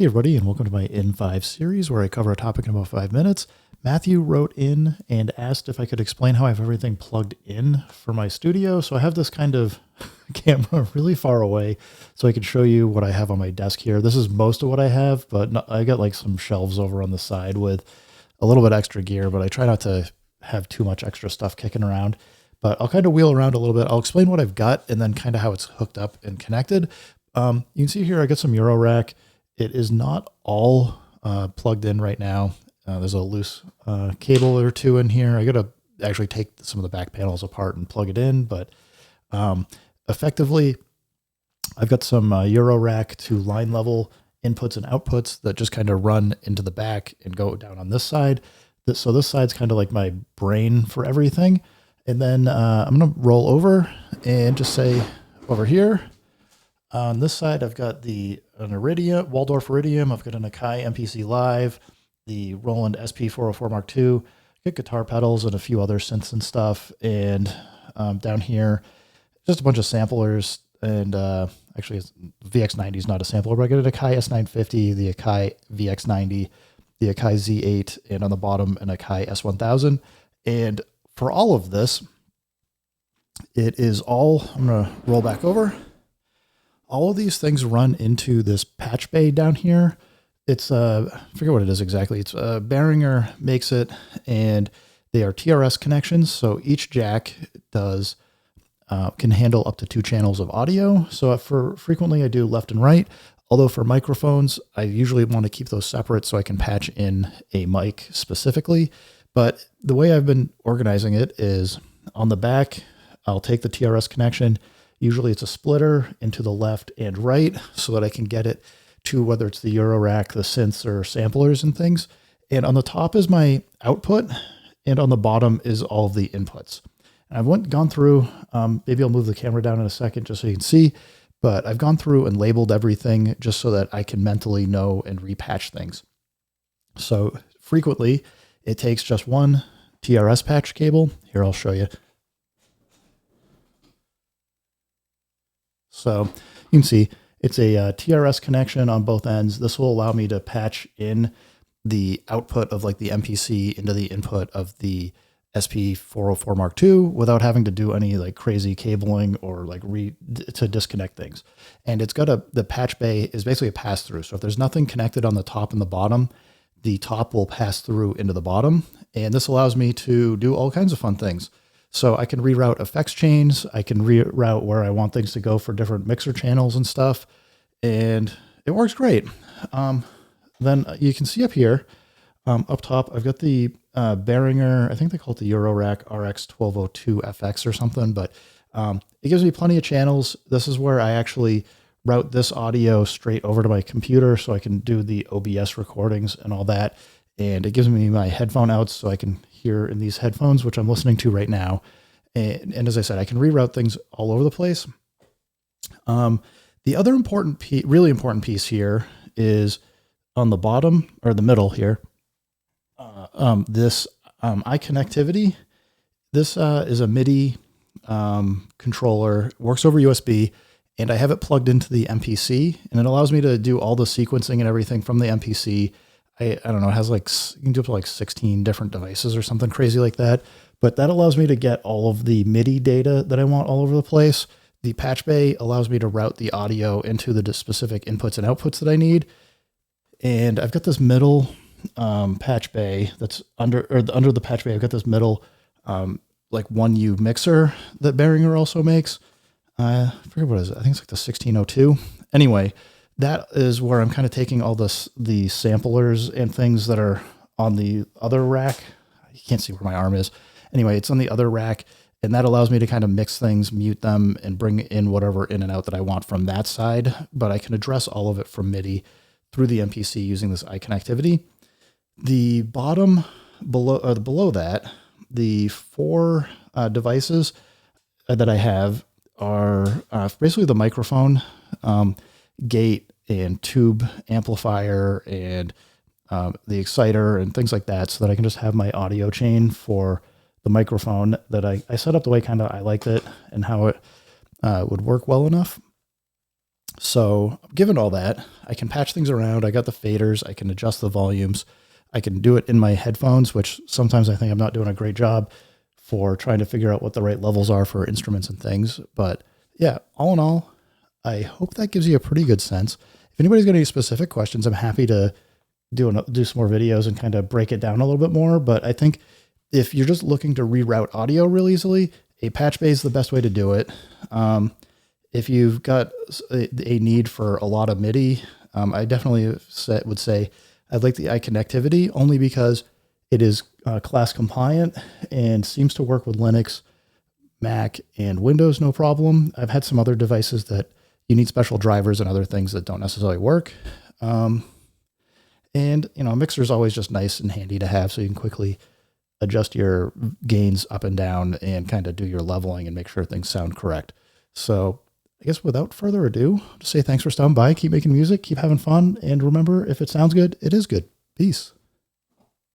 Hey everybody, and welcome to my in5 series where I cover a topic in about 5 minutes. Matthew wrote in and asked if I could explain how I have everything plugged in for my studio. So I have this kind of camera really far away so I can show you what I have on my desk here. This is most of what I have, but I got like some shelves over on the side with a little bit extra gear, but I try not to have too much extra stuff kicking around. But I'll kind of wheel around a little bit. I'll explain what I've got and then kind of how it's hooked up and connected. You can see here I got some Euro rack. It is not all plugged in right now. There's a loose cable or two in here. I got to actually take some of the back panels apart and plug it in, but effectively, I've got some Euro rack to line level inputs and outputs that just kind of run into the back and go down on this side. So this side's kind of like my brain for everything. And then I'm going to roll over and just say over here, on this side, I've got an Iridium, Waldorf Iridium. I've got an Akai MPC Live, the Roland SP404 Mark II. Got guitar pedals and a few other synths and stuff. And down here, just a bunch of samplers. And actually, VX90 is not a sampler, but I got an Akai S950, the Akai VX90, the Akai Z8, and on the bottom, an Akai S1000. And for all of this, it is all, I'm going to roll back over. All of these things run into this patch bay down here. It's, I forget what it is exactly. It's Behringer makes it, and they are TRS connections. So each jack does, can handle up to 2 channels of audio. So for frequently I do left and right, although for microphones, I usually want to keep those separate so I can patch in a mic specifically. But the way I've been organizing it is on the back, I'll take the TRS connection. Usually it's a splitter into the left and right so that I can get it to whether it's the Euro rack, the synths, or samplers and things. And on the top is my output, and on the bottom is all of the inputs. And I've gone through, maybe I'll move the camera down in a second just so you can see, but I've gone through and labeled everything just so that I can mentally know and repatch things. So frequently it takes just one TRS patch cable. Here, I'll show you. So you can see it's a TRS connection on both ends. This will allow me to patch in the output of like the MPC into the input of the SP404 Mark II without having to do any like crazy cabling or like to disconnect things. And it's got the patch bay is basically a pass through. So if there's nothing connected on the top and the bottom, the top will pass through into the bottom. And this allows me to do all kinds of fun things. So I can reroute effects chains. I can reroute where I want things to go for different mixer channels and stuff. And it works great. Then you can see up here, up top, I've got the Behringer, I think they call it the Euro rack RX1202FX or something, but it gives me plenty of channels. This is where I actually route this audio straight over to my computer so I can do the OBS recordings and all that. And it gives me my headphone outs so I can hear in these headphones, which I'm listening to right now. And as I said, I can reroute things all over the place. The other really important piece here is on the bottom or the middle here. This iConnectivity. This is a MIDI controller, works over USB, and I have it plugged into the MPC, and it allows me to do all the sequencing and everything from the MPC. I don't know, it has like, you can do up to like 16 different devices or something crazy like that. But that allows me to get all of the MIDI data that I want all over the place. The patch bay allows me to route the audio into the specific inputs and outputs that I need. And I've got this middle patch bay that's under the patch bay. I've got this middle like 1U mixer that Behringer also makes. I forget what it is. I think it's like the 1602. Anyway, that is where I'm kind of taking all the samplers and things that are on the other rack. You can't see where my arm is. Anyway, it's on the other rack, and that allows me to kind of mix things, mute them, and bring in whatever in and out that I want from that side. But I can address all of it from MIDI through the MPC using this iConnectivity. The bottom below that, the 4 devices that I have are basically the microphone, gate, and tube amplifier, and the exciter and things like that, so that I can just have my audio chain for the microphone that I set up the way kind of I liked it and how it would work well enough. So given all that, I can patch things around. I got the faders. I can adjust the volumes. I can do it in my headphones, which sometimes I think I'm not doing a great job for trying to figure out what the right levels are for instruments and things. But yeah, all in all, I hope that gives you a pretty good sense. If anybody's got any specific questions, I'm happy to do some more videos and kind of break it down a little bit more. But I think if you're just looking to reroute audio real easily, a patch bay is the best way to do it. If you've got a need for a lot of MIDI, I definitely would say I'd like the iConnectivity, only because it is class compliant and seems to work with Linux, Mac, and Windows no problem. I've had some other devices that you need special drivers and other things that don't necessarily work. And, you know, a mixer is always just nice and handy to have, so you can quickly adjust your gains up and down and kind of do your leveling and make sure things sound correct. So I guess without further ado, just say thanks for stopping by. Keep making music, keep having fun, and remember, if it sounds good, it is good. Peace.